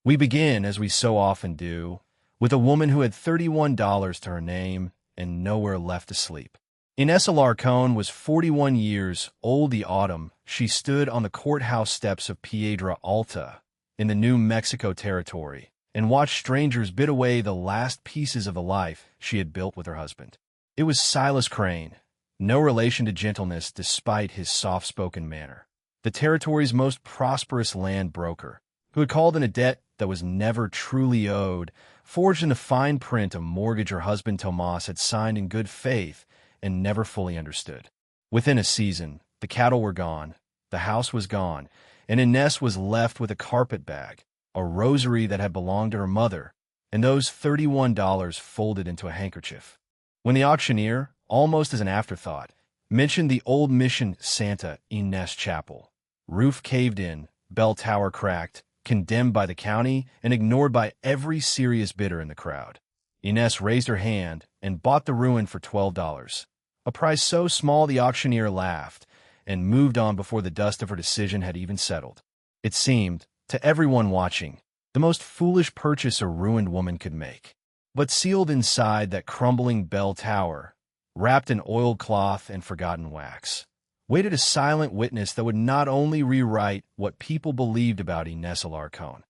We begin, as we so often do, with a woman who had $31 to her name and nowhere left to sleep. Ines Alarcón was 41 years old the autumn she stood on the courthouse steps of Piedra Alta in the New Mexico territory and watched strangers bid away the last pieces of the life she had built with her husband. It was Silas Crane, no relation to gentleness despite his soft-spoken manner, the territory's most prosperous land broker, who had called in a debt that was never truly owed, forged in the fine print a mortgage her husband Tomas had signed in good faith and never fully understood. Within a season, the cattle were gone, the house was gone, and Ines was left with a carpet bag, a rosary that had belonged to her mother, and those $31 folded into a handkerchief. When the auctioneer, almost as an afterthought, mentioned the old Mission Santa Ines Chapel, roof caved in, bell tower cracked, condemned by the county and ignored by every serious bidder in the crowd, Ines raised her hand and bought the ruin for $12, a price so small the auctioneer laughed and moved on before the dust of her decision had even settled. It seemed, to everyone watching, the most foolish purchase a ruined woman could make. But sealed inside that crumbling bell tower, wrapped in oiled cloth and forgotten wax, waited a silent witness that would not only rewrite what people believed about Ines Alarcón,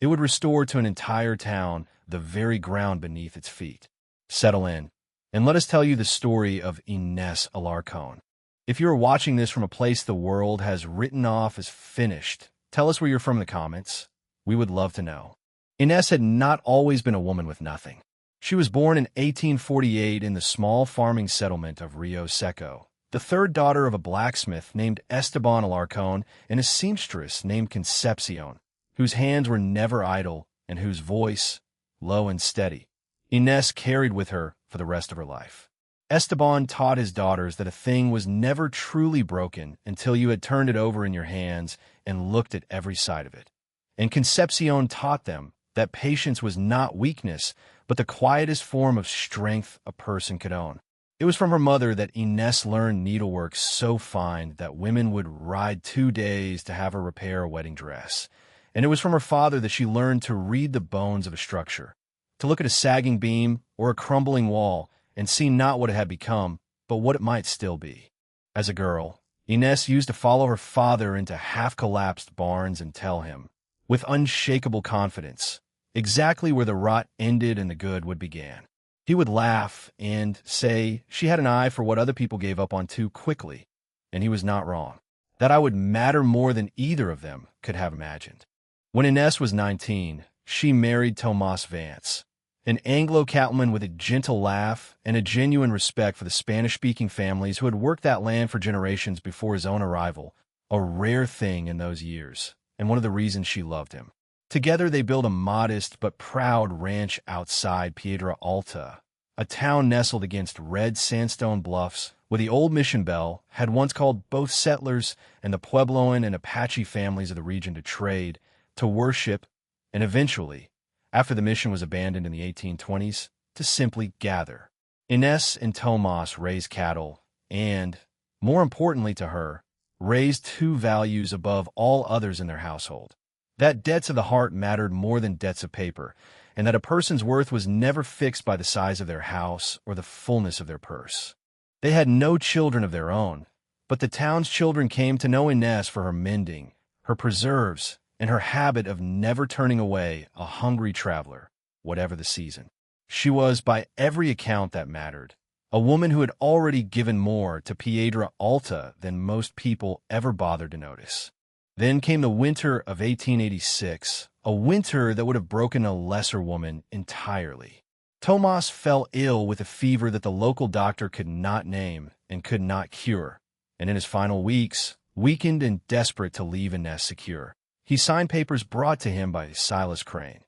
it would restore to an entire town the very ground beneath its feet. Settle in, and let us tell you the story of Ines Alarcón. If you are watching this from a place the world has written off as finished, tell us where you're from in the comments. We would love to know. Ines had not always been a woman with nothing. She was born in 1848 in the small farming settlement of Rio Seco, the third daughter of a blacksmith named Esteban Alarcón and a seamstress named Concepcion, whose hands were never idle and whose voice, low and steady, Ines carried with her for the rest of her life. Esteban taught his daughters that a thing was never truly broken until you had turned it over in your hands and looked at every side of it. And Concepcion taught them that patience was not weakness, but the quietest form of strength a person could own. It was from her mother that Ines learned needlework so fine that women would ride 2 days to have her repair a wedding dress. And it was from her father that she learned to read the bones of a structure, to look at a sagging beam or a crumbling wall and see not what it had become, but what it might still be. As a girl, Ines used to follow her father into half-collapsed barns and tell him, with unshakable confidence, exactly where the rot ended and the good would begin. He would laugh and say she had an eye for what other people gave up on too quickly, and he was not wrong. That I would matter more than either of them could have imagined. When Ines was 19, she married Tomas Vance, an Anglo cattleman with a gentle laugh and a genuine respect for the Spanish-speaking families who had worked that land for generations before his own arrival, a rare thing in those years, and one of the reasons she loved him. Together they built a modest but proud ranch outside Piedra Alta, a town nestled against red sandstone bluffs where the old mission bell had once called both settlers and the Puebloan and Apache families of the region to trade, to worship, and eventually, after the mission was abandoned in the 1820s, to simply gather. Ines and Tomas raised cattle and, more importantly to her, raised two values above all others in their household: that debts of the heart mattered more than debts of paper, and that a person's worth was never fixed by the size of their house or the fullness of their purse. They had no children of their own, but the town's children came to know Ines for her mending, her preserves, and her habit of never turning away a hungry traveler, whatever the season. She was, by every account that mattered, a woman who had already given more to Piedra Alta than most people ever bothered to notice. Then came the winter of 1886, a winter that would have broken a lesser woman entirely. Tomas fell ill with a fever that the local doctor could not name and could not cure, and in his final weeks, weakened and desperate to leave Ines secure, he signed papers brought to him by Silas Crane.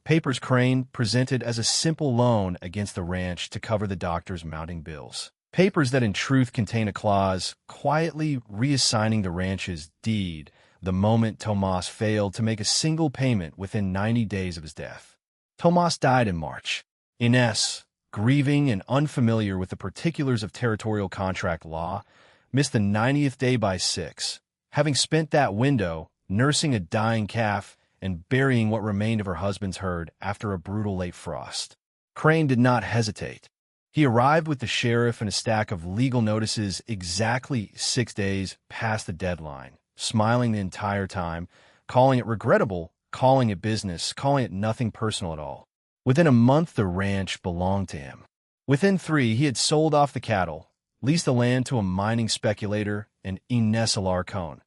Papers Crane presented as a simple loan against the ranch to cover the doctor's mounting bills. Papers that in truth contain a clause quietly reassigning the ranch's deed the moment Tomas failed to make a single payment within 90 days of his death. Tomas died in March. Ines, grieving and unfamiliar with the particulars of territorial contract law, missed the 90th day by 6, having spent that window nursing a dying calf and burying what remained of her husband's herd after a brutal late frost. Crane did not hesitate. He arrived with the sheriff and a stack of legal notices exactly 6 days past the deadline, smiling the entire time, calling it regrettable, calling it business, calling it nothing personal at all. Within a month, the ranch belonged to him. Within 3, he had sold off the cattle, leased the land to a mining speculator, and Ines Alarcon,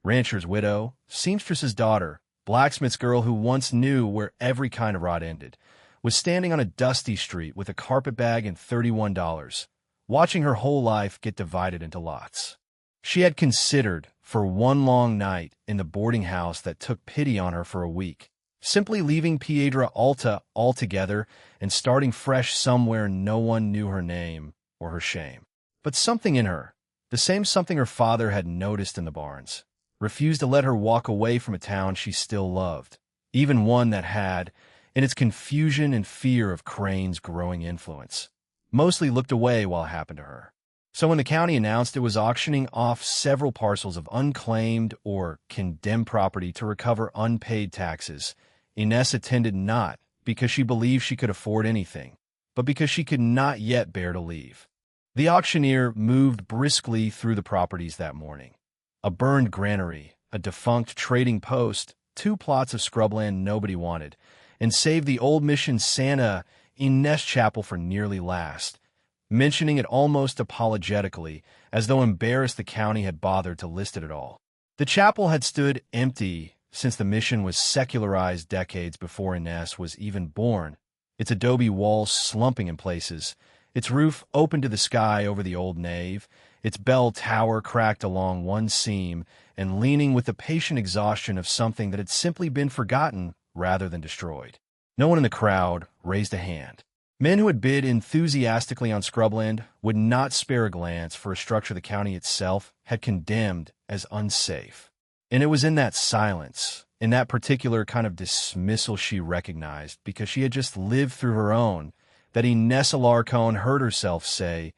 rancher's widow, seamstress's daughter, blacksmith's girl who once knew where every kind of rot ended, was standing on a dusty street with a carpetbag and $31, watching her whole life get divided into lots. She had considered, for one long night in the boarding house that took pity on her for a week, simply leaving Piedra Alta altogether and starting fresh somewhere no one knew her name or her shame. But something in her, the same something her father had noticed in the barns, refused to let her walk away from a town she still loved, even one that had, in its confusion and fear of Crane's growing influence, mostly looked away while it happened to her. So when the county announced it was auctioning off several parcels of unclaimed or condemned property to recover unpaid taxes, Ines attended not because she believed she could afford anything, but because she could not yet bear to leave. The auctioneer moved briskly through the properties that morning. A burned granary, a defunct trading post, 2 plots of scrubland nobody wanted, and saved the old mission Santa Ines Chapel for nearly last, mentioning it almost apologetically, as though embarrassed the county had bothered to list it at all. The chapel had stood empty since the mission was secularized decades before Ines was even born, its adobe walls slumping in places, its roof open to the sky over the old nave, its bell tower cracked along one seam and leaning with the patient exhaustion of something that had simply been forgotten rather than destroyed. No one in the crowd raised a hand. Men who had bid enthusiastically on scrubland would not spare a glance for a structure the county itself had condemned as unsafe. And it was in that silence, in that particular kind of dismissal she recognized because she had just lived through her own, that Ines Alarcon heard herself say,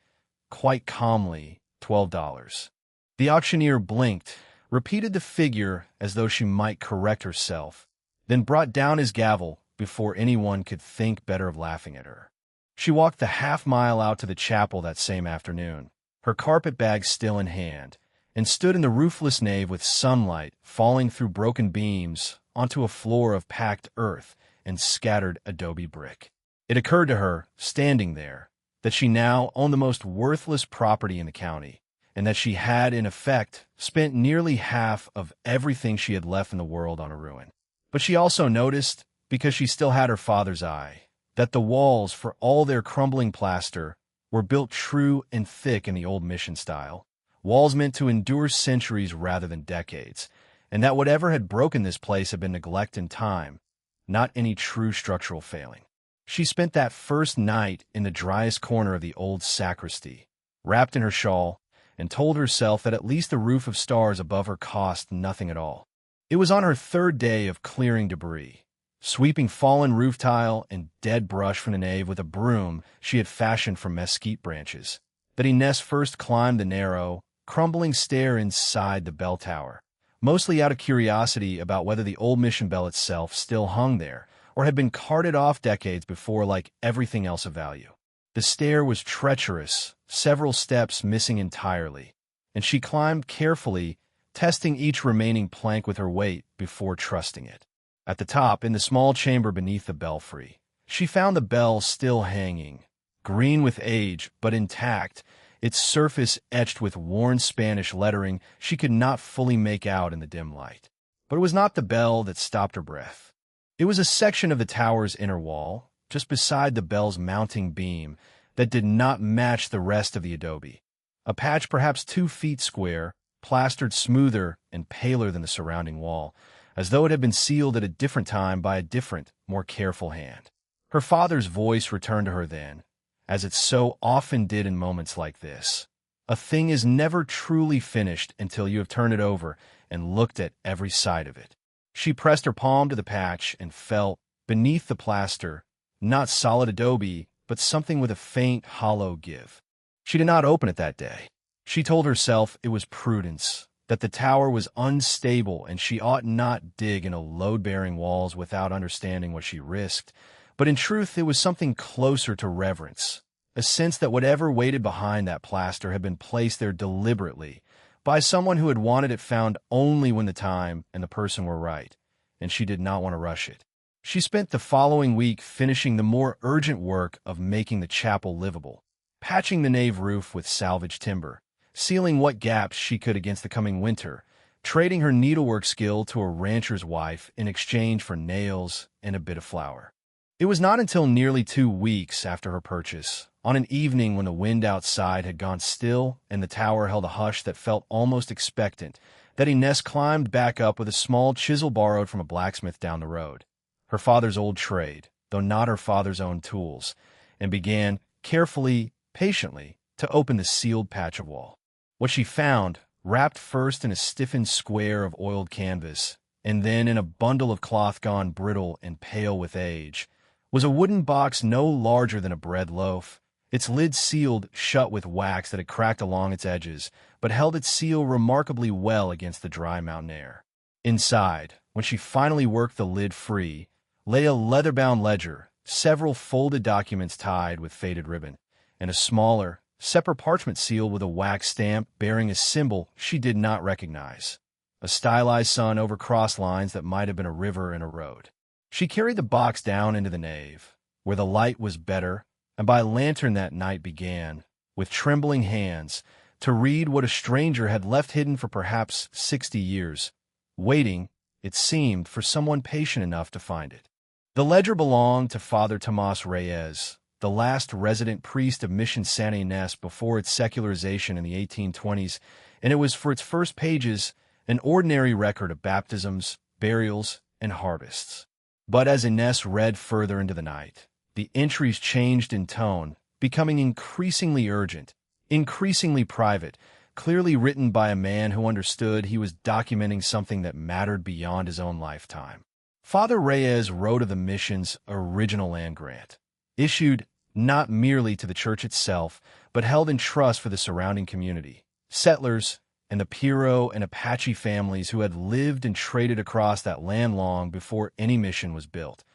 quite calmly, $12. The auctioneer blinked, repeated the figure as though she might correct herself, then brought down his gavel before anyone could think better of laughing at her. She walked the half-mile out to the chapel that same afternoon, her carpetbag still in hand, and stood in the roofless nave with sunlight falling through broken beams onto a floor of packed earth and scattered adobe brick. It occurred to her, standing there, that she now owned the most worthless property in the county, and that she had, in effect, spent nearly half of everything she had left in the world on a ruin. But she also noticed, because she still had her father's eye, that the walls, for all their crumbling plaster, were built true and thick in the old mission style, walls meant to endure centuries rather than decades, and that whatever had broken this place had been neglect and time, not any true structural failing. She spent that first night in the driest corner of the old sacristy, wrapped in her shawl, and told herself that at least the roof of stars above her cost nothing at all. It was on her 3rd day of clearing debris, sweeping fallen roof tile and dead brush from the nave with a broom she had fashioned from mesquite branches, that Ines first climbed the narrow, crumbling stair inside the bell tower, mostly out of curiosity about whether the old mission bell itself still hung there, or had been carted off decades before like everything else of value. The stair was treacherous, several steps missing entirely, and she climbed carefully, testing each remaining plank with her weight before trusting it. At the top, in the small chamber beneath the belfry, she found the bell still hanging, green with age but intact, its surface etched with worn Spanish lettering she could not fully make out in the dim light. But it was not the bell that stopped her breath. It was a section of the tower's inner wall, just beside the bell's mounting beam, that did not match the rest of the adobe. A patch perhaps 2 feet square, plastered smoother and paler than the surrounding wall, as though it had been sealed at a different time by a different, more careful hand. Her father's voice returned to her then, as it so often did in moments like this. A thing is never truly finished until you have turned it over and looked at every side of it. She pressed her palm to the patch and felt, beneath the plaster, not solid adobe, but something with a faint, hollow give. She did not open it that day. She told herself it was prudence, that the tower was unstable and she ought not dig into load-bearing walls without understanding what she risked. But in truth, it was something closer to reverence, a sense that whatever waited behind that plaster had been placed there deliberately by someone who had wanted it found only when the time and the person were right, and she did not want to rush it. She spent the following week finishing the more urgent work of making the chapel livable, patching the nave roof with salvage timber, sealing what gaps she could against the coming winter, trading her needlework skill to a rancher's wife in exchange for nails and a bit of flour. It was not until nearly 2 weeks after her purchase, on an evening when the wind outside had gone still and the tower held a hush that felt almost expectant, that Inez climbed back up with a small chisel borrowed from a blacksmith down the road, her father's old trade, though not her father's own tools, and began, carefully, patiently, to open the sealed patch of wall. What she found, wrapped first in a stiffened square of oiled canvas, and then in a bundle of cloth gone brittle and pale with age, was a wooden box no larger than a bread loaf, its lid sealed shut with wax that had cracked along its edges, but held its seal remarkably well against the dry mountain air. Inside, when she finally worked the lid free, lay a leather-bound ledger, several folded documents tied with faded ribbon, and a smaller, separate parchment seal with a wax stamp bearing a symbol she did not recognize, a stylized sun over cross lines that might have been a river and a road. She carried the box down into the nave, where the light was better, and by lantern that night began, with trembling hands, to read what a stranger had left hidden for perhaps 60 years, waiting, it seemed, for someone patient enough to find it. The ledger belonged to Father Tomas Reyes, the last resident priest of Mission Santa Ynez before its secularization in the 1820s, and it was for its first pages an ordinary record of baptisms, burials, and harvests. But as Ynez read further into the night, the entries changed in tone, becoming increasingly urgent, increasingly private, clearly written by a man who understood he was documenting something that mattered beyond his own lifetime. Father Reyes wrote of the mission's original land grant, issued not merely to the church itself, but held in trust for the surrounding community, settlers, and the Piro and Apache families who had lived and traded across that land long before any mission was built,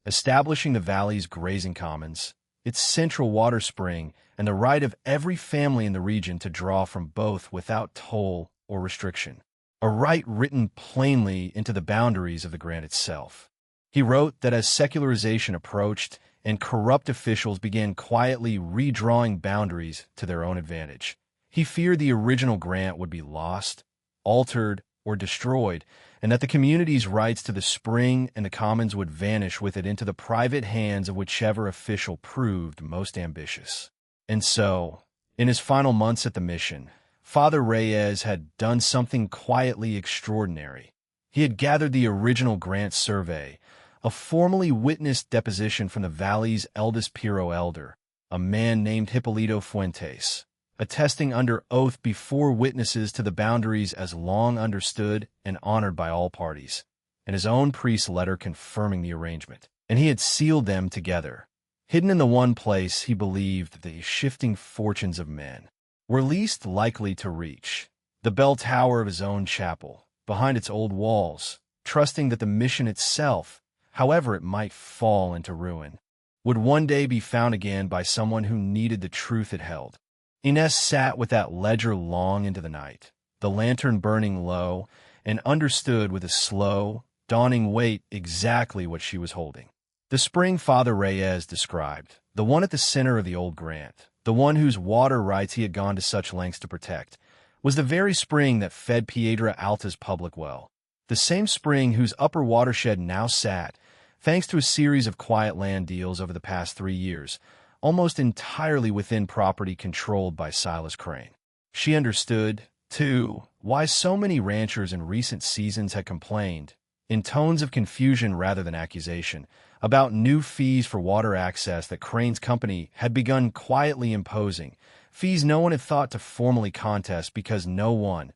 establishing the valley's grazing commons, its central water spring, and the right of every family in the region to draw from both without toll or restriction, a right written plainly into the boundaries of the grant itself. He wrote that as secularization approached and corrupt officials began quietly redrawing boundaries to their own advantage, he feared the original grant would be lost, altered, or destroyed, and that the community's rights to the spring and the commons would vanish with it into the private hands of whichever official proved most ambitious. And so, in his final months at the mission, Father Reyes had done something quietly extraordinary. He had gathered the original grant survey, a formally witnessed deposition from the valley's eldest Piro elder, a man named Hipólito Fuentes, attesting under oath before witnesses to the boundaries as long understood and honored by all parties, and his own priest's letter confirming the arrangement. And he had sealed them together, hidden in the one place he believed the shifting fortunes of men were least likely to reach, the bell tower of his own chapel, behind its old walls, trusting that the mission itself, however it might fall into ruin, would one day be found again by someone who needed the truth it held. Inez sat with that ledger long into the night, the lantern burning low, and understood with a slow, dawning weight exactly what she was holding. The spring Father Reyes described, the one at the center of the old grant, the one whose water rights he had gone to such lengths to protect, was the very spring that fed Piedra Alta's public well, the same spring whose upper watershed now sat, thanks to a series of quiet land deals over the past 3 years, almost entirely within property controlled by Silas Crane. She understood, too, why so many ranchers in recent seasons had complained, in tones of confusion rather than accusation, about new fees for water access that Crane's company had begun quietly imposing, fees no one had thought to formally contest because no one,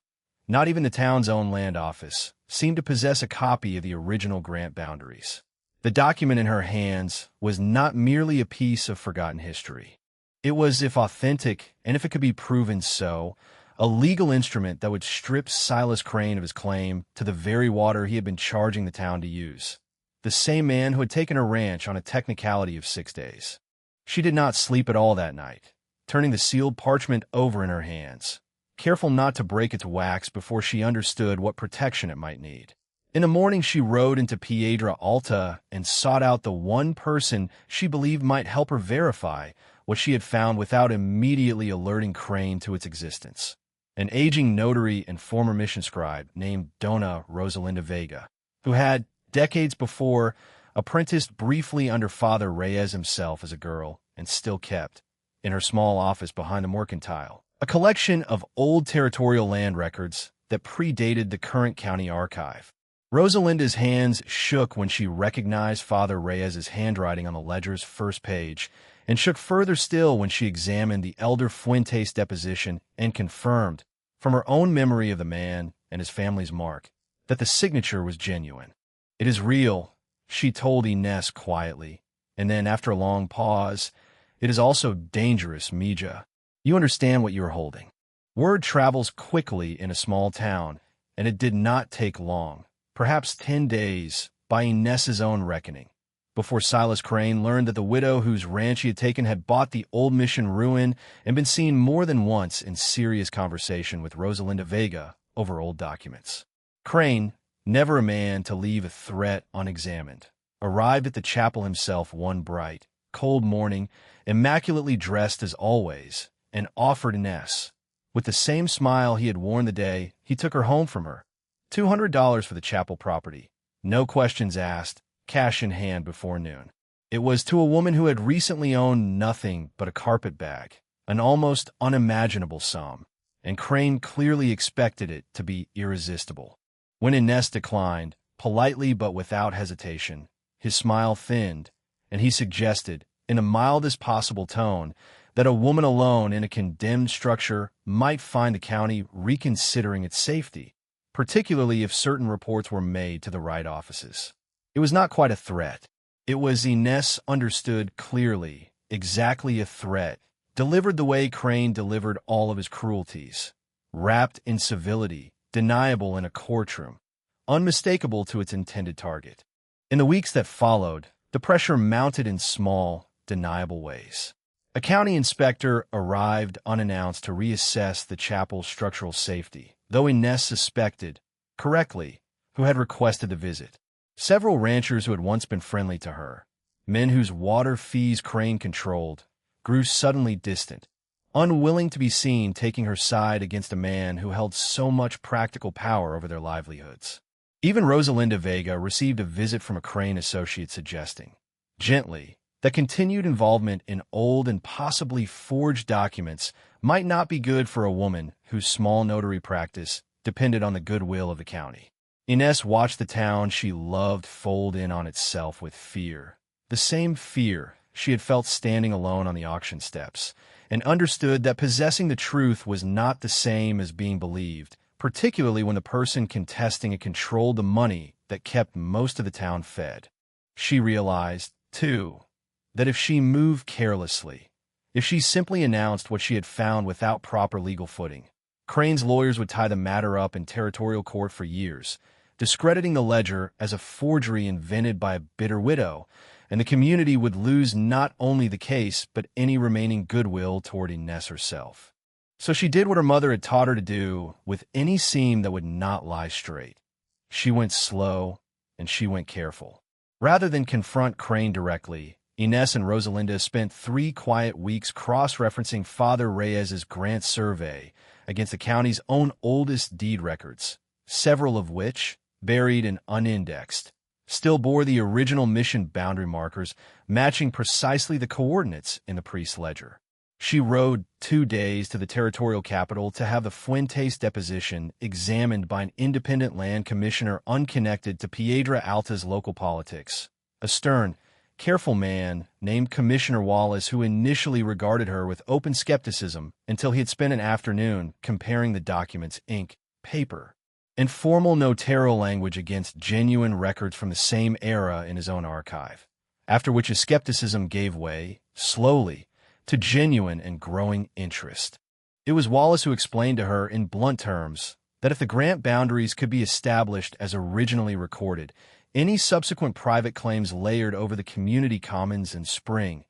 not even the town's own land office, seemed to possess a copy of the original grant boundaries. The document in her hands was not merely a piece of forgotten history. It was, if authentic, and if it could be proven so, a legal instrument that would strip Silas Crane of his claim to the very water he had been charging the town to use. The same man who had taken her ranch on a technicality of 6 days. She did not sleep at all that night, turning the sealed parchment over in her hands, careful not to break its wax before she understood what protection it might need. In the morning, she rode into Piedra Alta and sought out the one person she believed might help her verify what she had found without immediately alerting Crane to its existence. An aging notary and former mission scribe named Dona Rosalinda Vega, who had, decades before, apprenticed briefly under Father Reyes himself as a girl and still kept, in her small office behind the mercantile, a collection of old territorial land records that predated the current county archive. Rosalinda's hands shook when she recognized Father Reyes's handwriting on the ledger's first page, and shook further still when she examined the elder Fuentes' deposition and confirmed, from her own memory of the man and his family's mark, that the signature was genuine. "It is real," she told Inés quietly, and then, after a long pause, "It is also dangerous, Mija. You understand what you are holding." Word travels quickly in a small town, and it did not take long, perhaps 10 days, by Inés's own reckoning, before Silas Crane learned that the widow whose ranch he had taken had bought the old mission ruin and been seen more than once in serious conversation with Rosalinda Vega over old documents. Crane, never a man to leave a threat unexamined, arrived at the chapel himself one bright, cold morning, immaculately dressed as always, and offered Inés, with the same smile he had worn the day he took her home from her, $200 for the chapel property, no questions asked, cash in hand before noon. It was to a woman who had recently owned nothing but a carpet bag, an almost unimaginable sum, and Crane clearly expected it to be irresistible. When Inés declined, politely but without hesitation, his smile thinned, and he suggested, in the mildest possible tone, that a woman alone in a condemned structure might find the county reconsidering its safety, particularly if certain reports were made to the right offices. It was not quite a threat. It was, Inés understood clearly, exactly a threat, delivered the way Crane delivered all of his cruelties, wrapped in civility, deniable in a courtroom, unmistakable to its intended target. In the weeks that followed, the pressure mounted in small, deniable ways. A county inspector arrived unannounced to reassess the chapel's structural safety, though Inés suspected, correctly, who had requested the visit. Several ranchers who had once been friendly to her, men whose water fees Crane controlled, grew suddenly distant, unwilling to be seen taking her side against a man who held so much practical power over their livelihoods. Even Rosalinda Vega received a visit from a Crane associate suggesting, gently, that continued involvement in old and possibly forged documents might not be good for a woman whose small notary practice depended on the goodwill of the county. Inés watched the town she loved fold in on itself with fear, the same fear she had felt standing alone on the auction steps, and understood that possessing the truth was not the same as being believed, particularly when the person contesting it controlled the money that kept most of the town fed. She realized, too, that if she moved carelessly, if she simply announced what she had found without proper legal footing, Crane's lawyers would tie the matter up in territorial court for years, discrediting the ledger as a forgery invented by a bitter widow, and the community would lose not only the case but any remaining goodwill toward Inés herself. So she did what her mother had taught her to do with any seam that would not lie straight. She went slow, and she went careful. Rather than confront Crane directly, Inés and Rosalinda spent 3 quiet weeks cross-referencing Father Reyes's grant survey against the county's own oldest deed records, several of which, buried and unindexed, still bore the original mission boundary markers matching precisely the coordinates in the priest's ledger. She rode 2 days to the territorial capital to have the Fuentes deposition examined by an independent land commissioner unconnected to Piedra Alta's local politics, a stern, careful man named Commissioner Wallace, who initially regarded her with open skepticism until he had spent an afternoon comparing the document's ink, paper, and formal notarial language against genuine records from the same era in his own archive, after which his skepticism gave way, slowly, to genuine and growing interest. It was Wallace who explained to her in blunt terms that if the grant boundaries could be established as originally recorded, any subsequent private claims layered over the community commons and spring,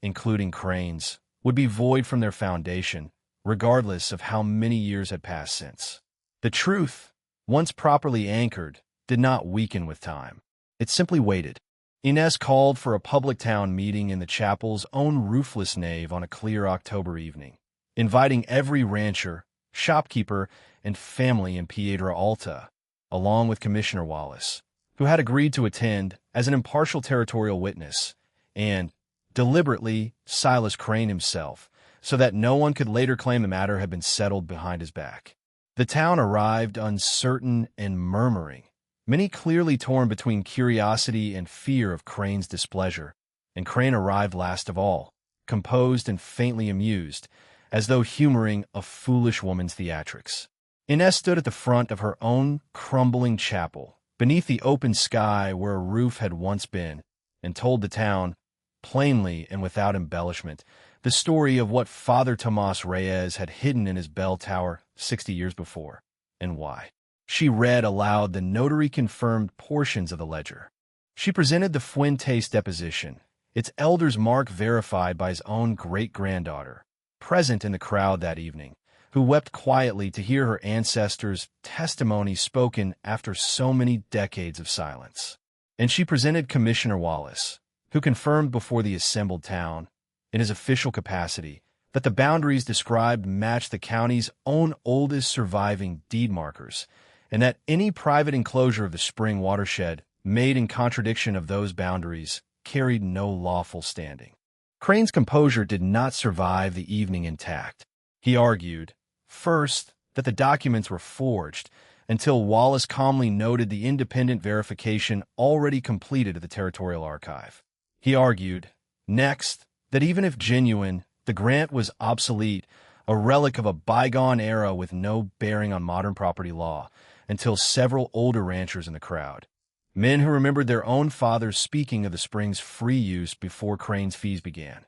including Crane's, would be void from their foundation, regardless of how many years had passed since. The truth, once properly anchored, did not weaken with time. It simply waited. Inez called for a public town meeting in the chapel's own roofless nave on a clear October evening, inviting every rancher, shopkeeper, and family in Piedra Alta, along with Commissioner Wallace, who had agreed to attend as an impartial territorial witness, and, deliberately, Silas Crane himself, so that no one could later claim the matter had been settled behind his back. The town arrived uncertain and murmuring, many clearly torn between curiosity and fear of Crane's displeasure, and Crane arrived last of all, composed and faintly amused, as though humoring a foolish woman's theatrics. Inez stood at the front of her own crumbling chapel, beneath the open sky where a roof had once been, and told the town, plainly and without embellishment, the story of what Father Tomas Reyes had hidden in his bell tower 60 years before, and why. She read aloud the notary-confirmed portions of the ledger. She presented the Fuentes deposition, its elder's mark verified by his own great-granddaughter, present in the crowd that evening, who wept quietly to hear her ancestors' testimony spoken after so many decades of silence. And she presented Commissioner Wallace, who confirmed before the assembled town, in his official capacity, that the boundaries described matched the county's own oldest surviving deed markers, and that any private enclosure of the spring watershed made in contradiction of those boundaries carried no lawful standing. Crane's composure did not survive the evening intact. He argued, first, that the documents were forged, until Wallace calmly noted the independent verification already completed at the Territorial Archive. He argued, next, that even if genuine, the grant was obsolete, a relic of a bygone era with no bearing on modern property law, until several older ranchers in the crowd, men who remembered their own fathers speaking of the spring's free use before Crane's fees began,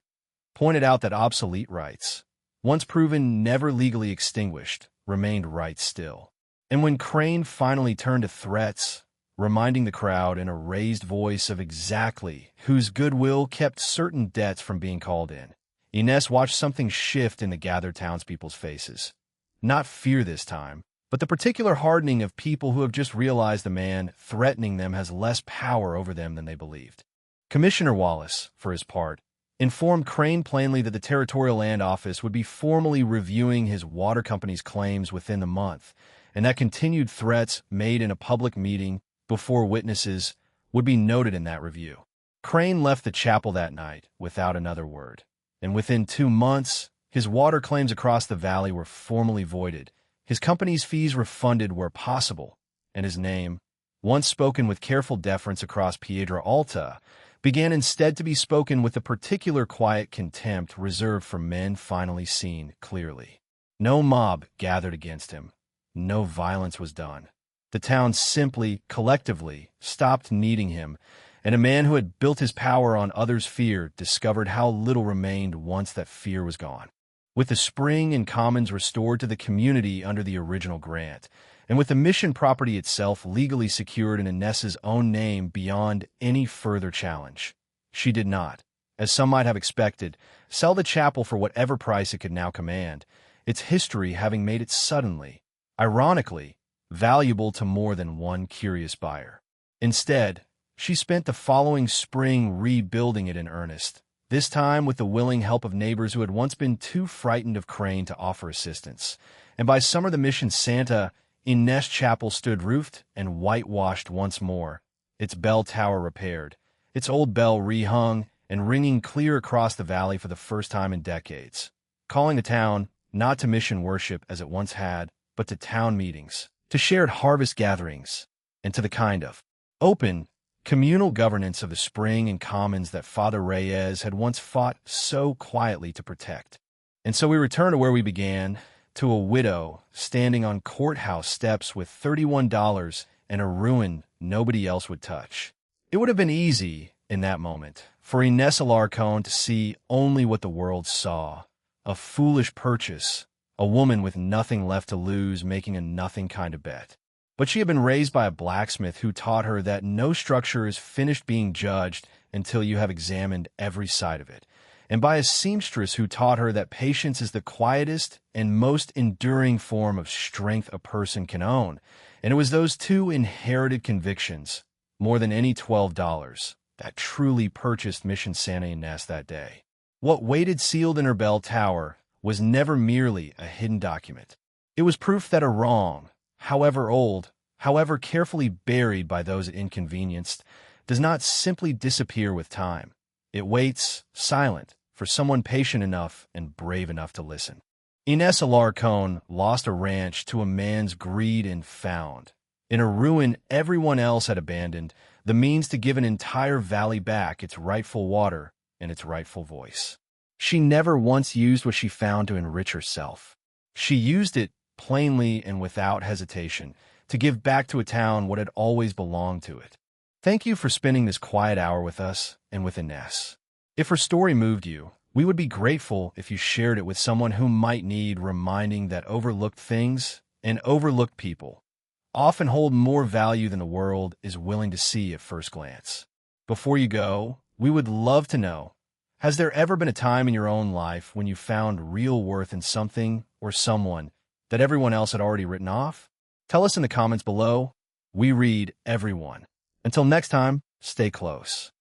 pointed out that obsolete rights, once proven never legally extinguished, remained rights still. And when Crane finally turned to threats, reminding the crowd in a raised voice of exactly whose goodwill kept certain debts from being called in, Inez watched something shift in the gathered townspeople's faces. Not fear this time, but the particular hardening of people who have just realized the man threatening them has less power over them than they believed. Commissioner Wallace, for his part, informed Crane plainly that the Territorial Land Office would be formally reviewing his water company's claims within the month, and that continued threats made in a public meeting before witnesses would be noted in that review. Crane left the chapel that night without another word, and within 2 months, his water claims across the valley were formally voided, his company's fees refunded where possible, and his name, once spoken with careful deference across Piedra Alta, began instead to be spoken with a particular quiet contempt reserved for men finally seen clearly. No mob gathered against him. No violence was done. The town simply, collectively, stopped needing him, and a man who had built his power on others' fear discovered how little remained once that fear was gone. With the spring and commons restored to the community under the original grant, and with the mission property itself legally secured in Inez's own name beyond any further challenge, she did not, as some might have expected, sell the chapel for whatever price it could now command, its history having made it suddenly, ironically, valuable to more than one curious buyer. Instead, she spent the following spring rebuilding it in earnest, this time with the willing help of neighbors who had once been too frightened of Crane to offer assistance. And by summer the mission Santa, Inez Chapel stood roofed and whitewashed once more, its bell tower repaired, its old bell rehung and ringing clear across the valley for the first time in decades, calling the town not to mission worship as it once had, but to town meetings, to shared harvest gatherings, and to the kind of open, communal governance of the spring and commons that Father Reyes had once fought so quietly to protect. And so we return to where we began, to a widow standing on courthouse steps with $31 and a ruin nobody else would touch. It would have been easy, in that moment, for Inez Alarcón to see only what the world saw, a foolish purchase, a woman with nothing left to lose making a nothing kind of bet. But she had been raised by a blacksmith who taught her that no structure is finished being judged until you have examined every side of it, and by a seamstress who taught her that patience is the quietest and most enduring form of strength a person can own. And it was those two inherited convictions, more than any $12, that truly purchased Mission Santa Ynez that day. What waited sealed in her bell tower was never merely a hidden document. It was proof that a wrong, however old, however carefully buried by those it inconvenienced, does not simply disappear with time. It waits, silent, for someone patient enough and brave enough to listen. Ines Alarcón lost a ranch to a man's greed and found, in a ruin everyone else had abandoned, the means to give an entire valley back its rightful water and its rightful voice. She never once used what she found to enrich herself. She used it, plainly and without hesitation, to give back to a town what had always belonged to it. Thank you for spending this quiet hour with us and with Ines. If her story moved you, we would be grateful if you shared it with someone who might need reminding that overlooked things and overlooked people often hold more value than the world is willing to see at first glance. Before you go, we would love to know, has there ever been a time in your own life when you found real worth in something or someone that everyone else had already written off? Tell us in the comments below. We read everyone. Until next time, stay close.